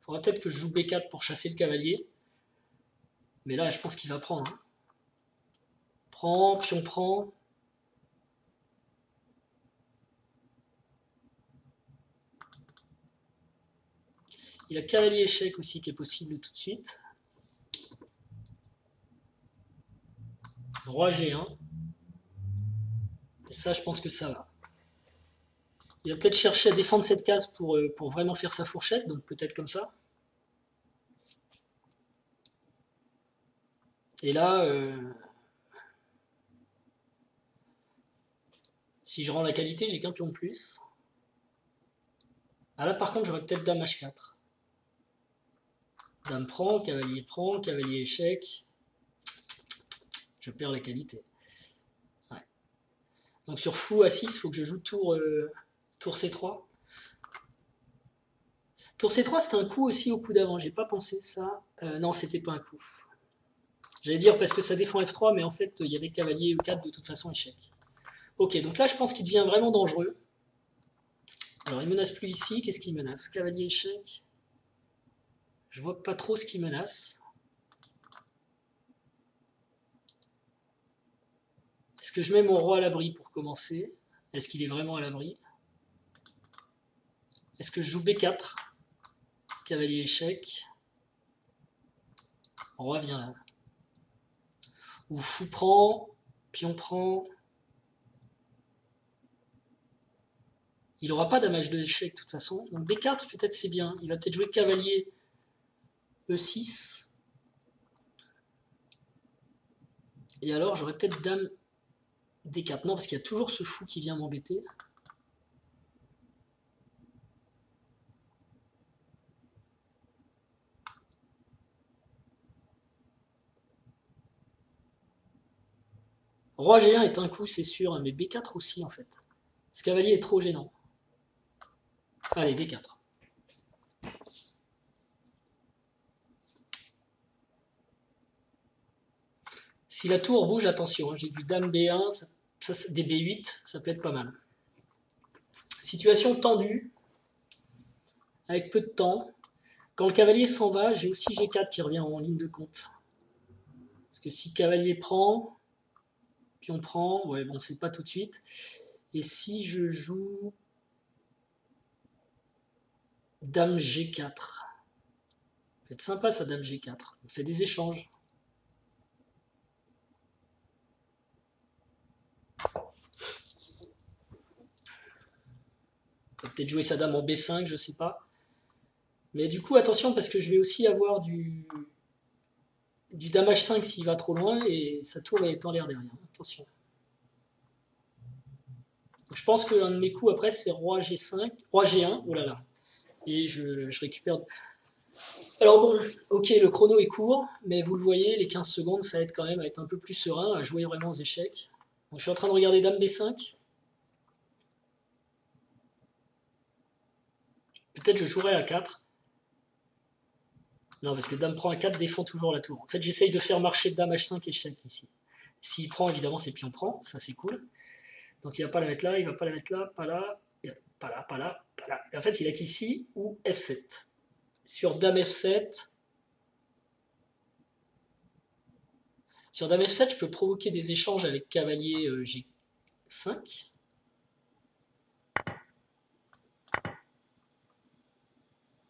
Il faudra peut-être que je joue B4 pour chasser le cavalier. Mais là, je pense qu'il va prendre. Hein. Prend, pion prend. Il a cavalier échec aussi qui est possible tout de suite. Roi G1. Et ça, je pense que ça va. Il va peut-être chercher à défendre cette case pour vraiment faire sa fourchette, donc peut-être comme ça. Et là, si je rends la qualité, j'ai qu'un pion de plus. Ah là, par contre, j'aurais peut-être dame H4. Dame prend, cavalier échec. Je perds la qualité. Ouais. Donc sur fou A6, il faut que je joue tour C3. Tour C3, c'était un coup aussi au coup d'avant. J'ai pas pensé ça. Non, c'était pas un coup. J'allais dire parce que ça défend F3, mais en fait, il y avait cavalier E4 de toute façon échec. Ok, donc là, je pense qu'il devient vraiment dangereux. Alors, il menace plus ici. Qu'est-ce qu'il menace? Cavalier échec. Je vois pas trop ce qu'il menace. Est-ce que je mets mon roi à l'abri pour commencer? Est-ce qu'il est vraiment à l'abri? Est-ce que je joue B4? Cavalier échec. Roi vient là. Ou fou prend, pion prend. Il n'aura pas dame H2 échec de toute façon. Donc B4 peut-être c'est bien. Il va peut-être jouer cavalier E6. Et alors j'aurais peut-être dame D4, non, parce qu'il y a toujours ce fou qui vient m'embêter. Roi G1 est un coup, c'est sûr, mais B4 aussi, en fait. Ce cavalier est trop gênant. Allez, B4. Si la tour bouge, attention, hein, j'ai du dame B1, des B8, ça peut être pas mal. Situation tendue, avec peu de temps. Quand le cavalier s'en va, j'ai aussi G4 qui revient en ligne de compte. Parce que si cavalier prend, pion prend, ouais bon c'est pas tout de suite. Et si je joue dame G4, ça peut être sympa ça dame G4, on fait des échanges. Peut-être jouer sa dame en B5, je sais pas. Mais du coup, attention, parce que je vais aussi avoir du dame H5 s'il va trop loin, et sa tour est en l'air derrière. Attention. Donc, je pense qu'un de mes coups après, c'est roi G5, roi G1, oh là là. Et je récupère... Alors bon, ok, le chrono est court, mais vous le voyez, les 15 secondes, ça aide quand même à être un peu plus serein, à jouer vraiment aux échecs. Donc, je suis en train de regarder dame B5. Peut-être je jouerai à 4. Non, parce que dame prend A4 défend toujours la tour. En fait, j'essaye de faire marcher dame H5 échec ici. S'il prend, évidemment, c'est pion prend. Ça, c'est cool. Donc, il va pas la mettre là, il va pas la mettre là, pas là, pas là, pas là, pas là. Et en fait, il a qu'ici ou F7. Sur dame F7... Sur dame F7, je peux provoquer des échanges avec cavalier G5.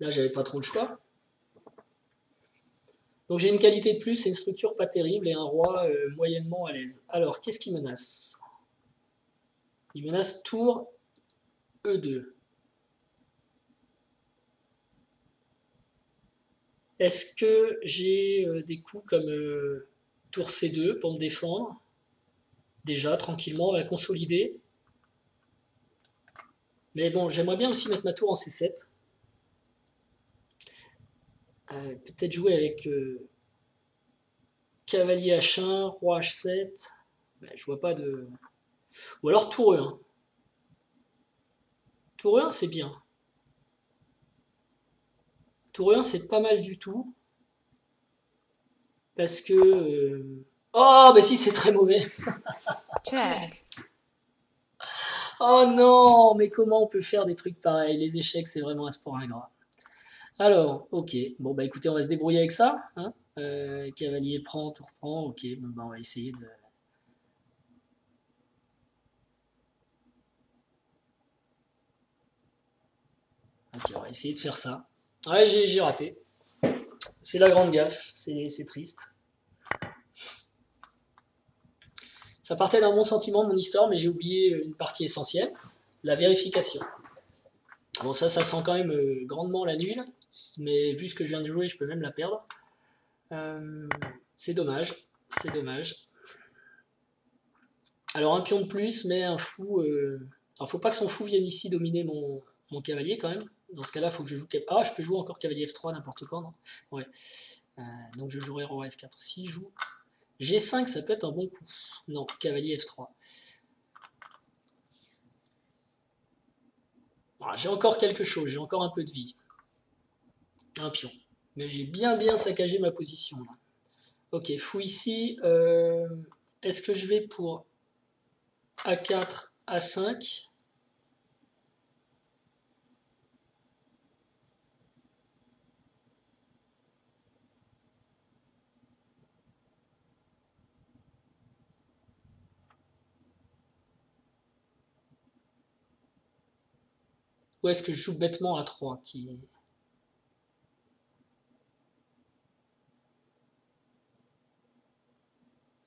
Là, j'avais pas trop le choix. Donc j'ai une qualité de plus, c'est une structure pas terrible et un roi moyennement à l'aise. Alors, qu'est-ce qui menace? Il menace tour E2. Est-ce que j'ai des coups comme tour C2 pour me défendre? Déjà, tranquillement, on va consolider. Mais bon, j'aimerais bien aussi mettre ma tour en C7. Peut-être jouer avec cavalier H1, roi H7. Ben, je vois pas de... Ou alors tour E1. Tour E1, c'est bien. Tour E1, c'est pas mal du tout. Parce que... Oh, bah si, c'est très mauvais.
Check.
Oh non, mais comment on peut faire des trucs pareils? Les échecs, c'est vraiment un sport ingrat. Alors, ok. Bon, bah écoutez, on va se débrouiller avec ça. Hein. Cavalier prend, tour prend. Ok, bon, bah on va essayer de... Ok, on va essayer de faire ça. Ouais, j'ai raté. C'est la grande gaffe, c'est triste. Ça partait d'un bon sentiment de mon histoire, mais j'ai oublié une partie essentielle, la vérification. Bon, ça sent quand même grandement la nulle, mais vu ce que je viens de jouer, je peux même la perdre. C'est dommage, c'est dommage. Alors un pion de plus, mais un fou... Alors faut pas que son fou vienne ici dominer mon cavalier quand même. Dans ce cas-là, il faut que je joue... Ah, je peux jouer encore cavalier F3 n'importe quand, non? Ouais. Donc je jouerai roi F4. Si je joue G5, ça peut être un bon coup. Non, cavalier F3. Voilà, j'ai encore quelque chose, j'ai encore un peu de vie. Un pion. Mais j'ai bien saccagé ma position. Là. Ok, fou ici. Est-ce que je vais pour A4, A5 ? Ou est-ce que je joue bêtement à 3 qui...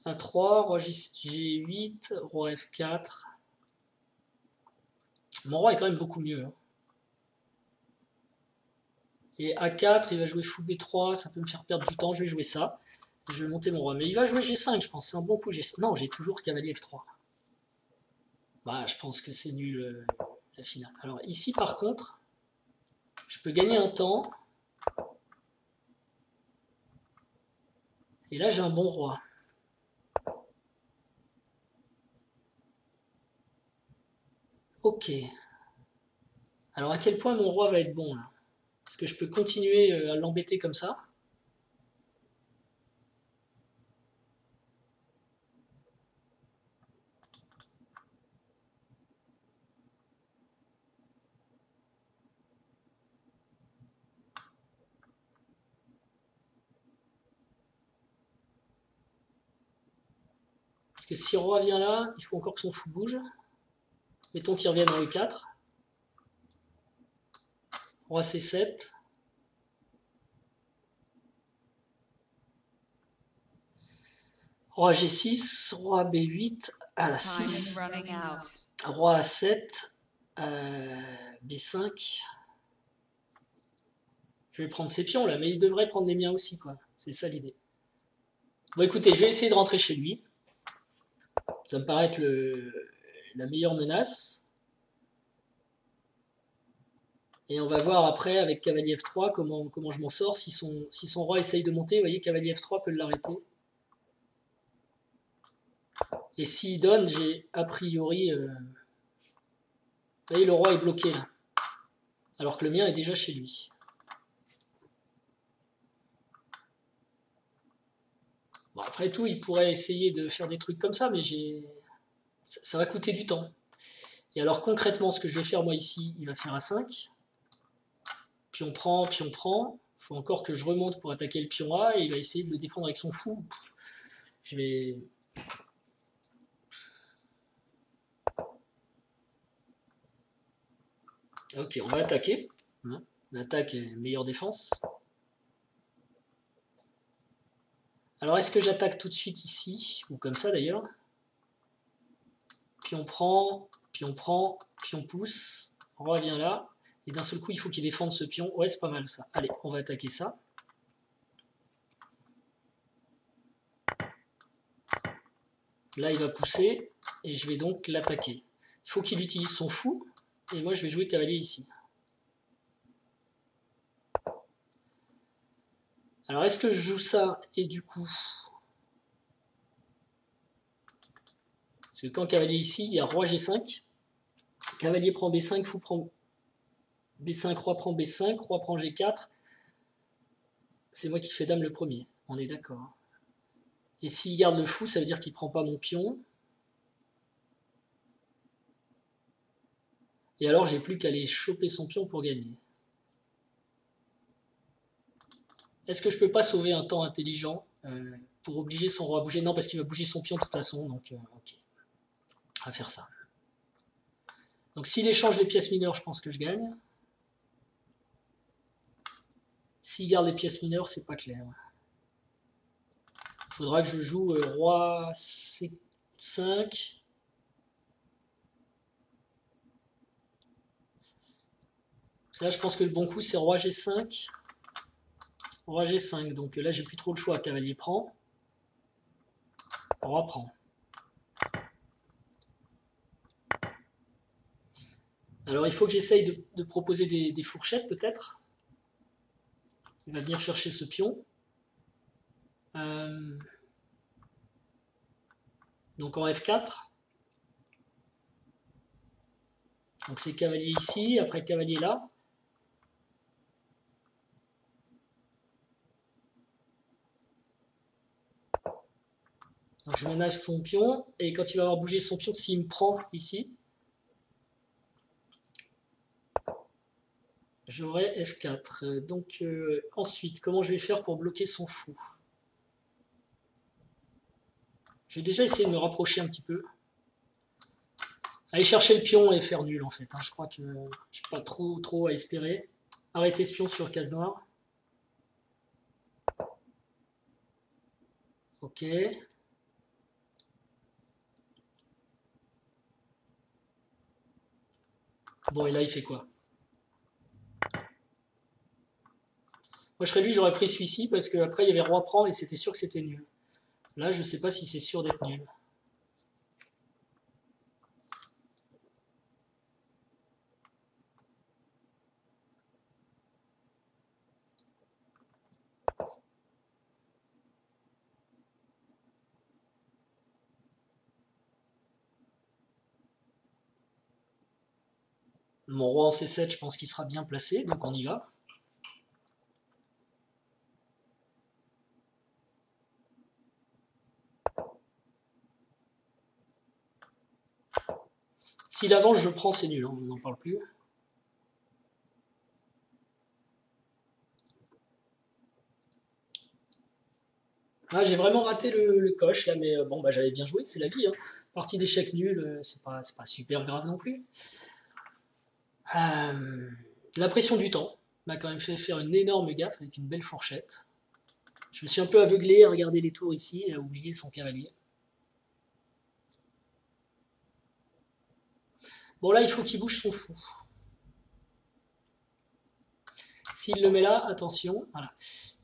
À 3, roi G8, roi F4. Mon roi est quand même beaucoup mieux. Hein. Et A4, il va jouer fou B3, ça peut me faire perdre du temps, je vais jouer ça. Je vais monter mon roi. Mais il va jouer G5, je pense, c'est un bon coup. Non, j'ai toujours cavalier F3. Bah, je pense que c'est nul la finale. Alors ici par contre, je peux gagner un temps. Et là j'ai un bon roi. Ok. Alors à quel point mon roi va être bon là? Est-ce que je peux continuer à l'embêter comme ça? Parce que si roi vient là, il faut encore que son fou bouge. Mettons qu'il revienne en E4. Roi C7. Roi G6, roi B8, A6, roi A7, B5. Je vais prendre ses pions là, mais il devrait prendre les miens aussi, quoi. C'est ça l'idée. Bon, écoutez, je vais essayer de rentrer chez lui. Ça me paraît être la meilleure menace. Et on va voir après avec cavalier F3 comment je m'en sors. Si son roi essaye de monter, vous voyez, cavalier F3 peut l'arrêter. Et s'il donne, j'ai a priori... vous voyez, le roi est bloqué là. Alors que le mien est déjà chez lui. Bon, après tout, il pourrait essayer de faire des trucs comme ça, mais ça va coûter du temps. Et alors concrètement, ce que je vais faire moi ici, il va faire A5. Puis on prend, puis on prend. Il faut encore que je remonte pour attaquer le pion A, et il va essayer de le défendre avec son fou. Je vais... Ok, on va attaquer. L'attaque est meilleure défense. Alors est-ce que j'attaque tout de suite ici, ou comme ça d'ailleurs? Puis on prend, puis on prend, puis on pousse. On revient là. Et d'un seul coup, il faut qu'il défende ce pion. Ouais, c'est pas mal ça. Allez, on va attaquer ça. Là, il va pousser. Et je vais donc l'attaquer. Il faut qu'il utilise son fou. Et moi, je vais jouer cavalier ici. Alors, est-ce que je joue ça et du coup... Parce que quand cavalier ici, il y a roi G5. Cavalier prend B5, fou prend B5, roi prend B5, roi prend G4. C'est moi qui fais dame le premier. On est d'accord. Et s'il garde le fou, ça veut dire qu'il ne prend pas mon pion. Et alors, j'ai plus qu'à aller choper son pion pour gagner. Est-ce que je peux pas sauver un temps intelligent pour obliger son roi à bouger? Non, parce qu'il va bouger son pion de toute façon, donc ok. On va faire ça. Donc s'il échange les pièces mineures, je pense que je gagne. S'il garde les pièces mineures, c'est pas clair. Il faudra que je joue roi C5. Là, je pense que le bon coup, c'est roi G5. Roi G5. Donc là, j'ai plus trop le choix. Cavalier prend. Roi prend. Alors, il faut que j'essaye de proposer des fourchettes, peut-être. Il va venir chercher ce pion. Donc en F4. Donc c'est cavalier ici, après cavalier là. Donc je menace son pion, et quand il va avoir bougé son pion, s'il me prend ici, j'aurai F4. Donc ensuite, comment je vais faire pour bloquer son fou? Je vais déjà essayer de me rapprocher un petit peu. Aller chercher le pion et faire nul en fait. Je crois que je n'ai pas trop à espérer. Arrêter ce pion sur case noire. Ok. Bon, et là, il fait quoi? Moi, je serais lui, j'aurais pris celui-ci parce qu'après, il y avait roi prend et c'était sûr que c'était nul. Là, je ne sais pas si c'est sûr d'être nul. Mon roi en C7, je pense qu'il sera bien placé, donc on y va. S'il avance, je prends, c'est nul, hein, on n'en parle plus. Ah, j'ai vraiment raté le coche là, mais bon, bah, j'avais bien joué, c'est la vie. Hein. Partie d'échec nul, c'est pas super grave non plus. La pression du temps m'a quand même fait faire une énorme gaffe avec une belle fourchette. Je me suis un peu aveuglé à regarder les tours ici et à oublier son cavalier. Bon là, il faut qu'il bouge son fou. S'il le met là, attention. Voilà.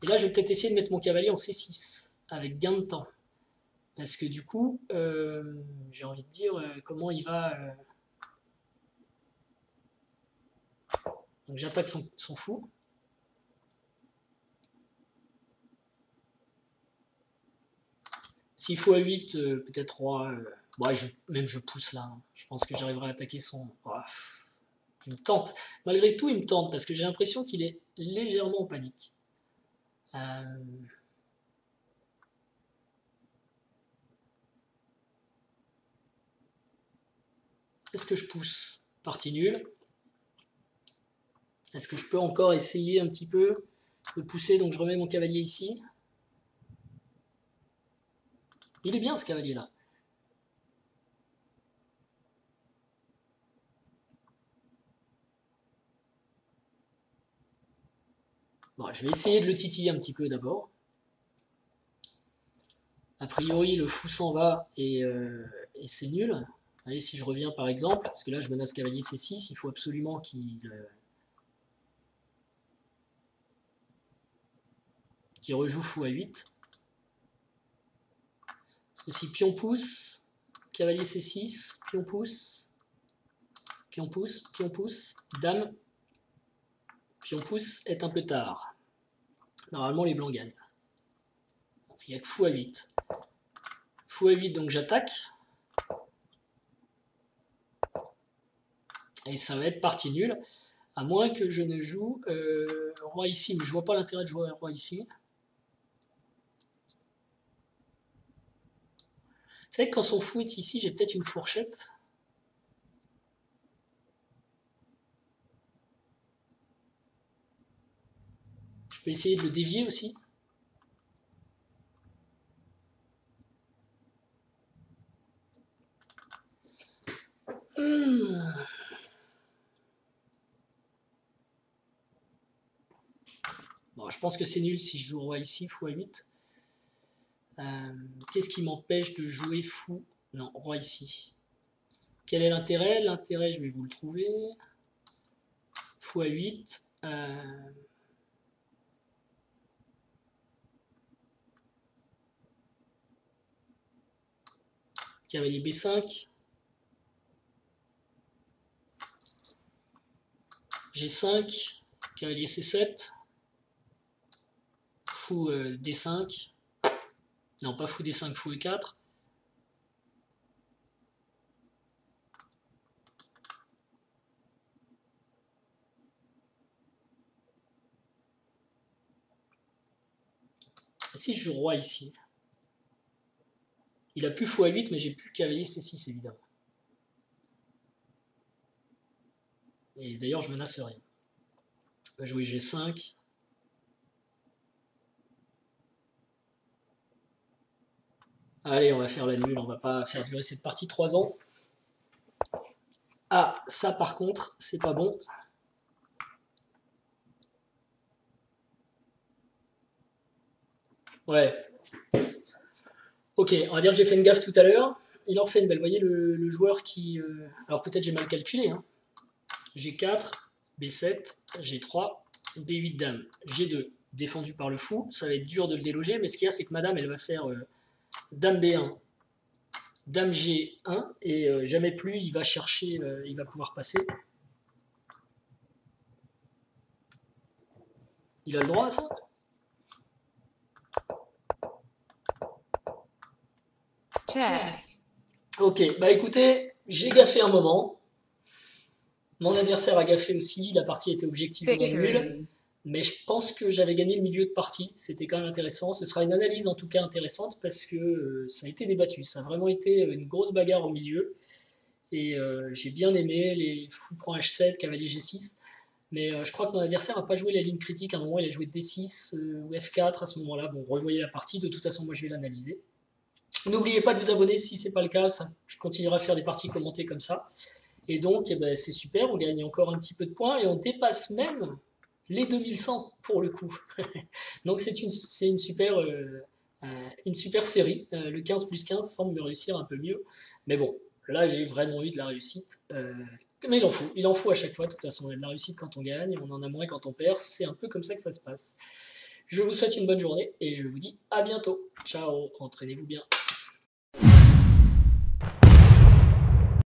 Et là, je vais peut-être essayer de mettre mon cavalier en C6 avec gain de temps. Parce que du coup, j'ai envie de dire comment il va... Donc j'attaque son fou. S'il faut à 8, peut-être roi... ouais, même je pousse là. Hein. Je pense que j'arriverai à attaquer son... Oh, il me tente. Malgré tout, il me tente parce que j'ai l'impression qu'il est légèrement en panique. Est-ce que je pousse? Partie nulle. Est-ce que je peux encore essayer un petit peu de pousser? Donc je remets mon cavalier ici. Il est bien ce cavalier là. Bon, je vais essayer de le titiller un petit peu d'abord. A priori, le fou s'en va et c'est nul. Allez, si je reviens par exemple, parce que là je menace cavalier C6, il faut absolument qu'il rejoue fou à 8. Parce que si pion pousse, cavalier C6, pion pousse, pion pousse, pion pousse, dame, pion pousse est un peu tard. Normalement les blancs gagnent. Il n'y a que fou à 8. Fou à 8, donc j'attaque. Et ça va être partie nulle. À moins que je ne joue roi ici. Mais je vois pas l'intérêt de jouer roi ici. Vous savez que quand son fou est ici, j'ai peut-être une fourchette. Je peux essayer de le dévier aussi. Bon, je pense que c'est nul si je joue roi ici, fou à 8. Qu'est-ce qui m'empêche de jouer fou? Non, roi ici. Quel est l'intérêt? L'intérêt, je vais vous le trouver. Fou à 8. Cavalier B5. G5. Cavalier C7. Fou D5. Non, pas fou D5, fou E4. Et si je joue roi ici? Il a plus fou à 8, mais j'ai plus cavalier C6, évidemment. Et d'ailleurs, je menace rien. On va jouer G5. Allez, on va faire la nulle, on va pas faire durer cette partie 3 ans. Ah, ça par contre, c'est pas bon. Ouais. Ok, on va dire que j'ai fait une gaffe tout à l'heure. Il en fait une belle. Vous voyez le joueur qui... Alors peut-être j'ai mal calculé. Hein. G4, B7, G3, B8 dame, G2. Défendu par le fou. Ça va être dur de le déloger, mais ce qu'il y a, c'est que madame, elle va faire dame B1, dame G1, et jamais plus il va chercher, il va pouvoir passer. Il a le droit à ça?
Check.
Ok, bah écoutez, j'ai gaffé un moment. Mon adversaire a gaffé aussi, la partie était objectivement nulle.
Victory.
Mais je pense que j'avais gagné le milieu de partie, c'était quand même intéressant. Ce sera une analyse en tout cas intéressante parce que ça a été débattu. Ça a vraiment été une grosse bagarre au milieu. Et j'ai bien aimé les fou prend H7, cavalier G6. Mais je crois que mon adversaire n'a pas joué la ligne critique. À un moment, il a joué D6 ou F4 à ce moment-là. Bon, revoyez la partie. De toute façon, moi, je vais l'analyser. N'oubliez pas de vous abonner si ce n'est pas le cas. Je continuerai à faire des parties commentées comme ça. Et donc, eh ben, c'est super. On gagne encore un petit peu de points et on dépasse même les 2100 pour le coup. Donc c'est une super série. Le 15 plus 15 semble me réussir un peu mieux. Mais bon, là j'ai vraiment eu de la réussite. Mais il en faut à chaque fois. De toute façon, on a de la réussite quand on gagne, on en a moins quand on perd. C'est un peu comme ça que ça se passe. Je vous souhaite une bonne journée et je vous dis à bientôt. Ciao, entraînez-vous bien.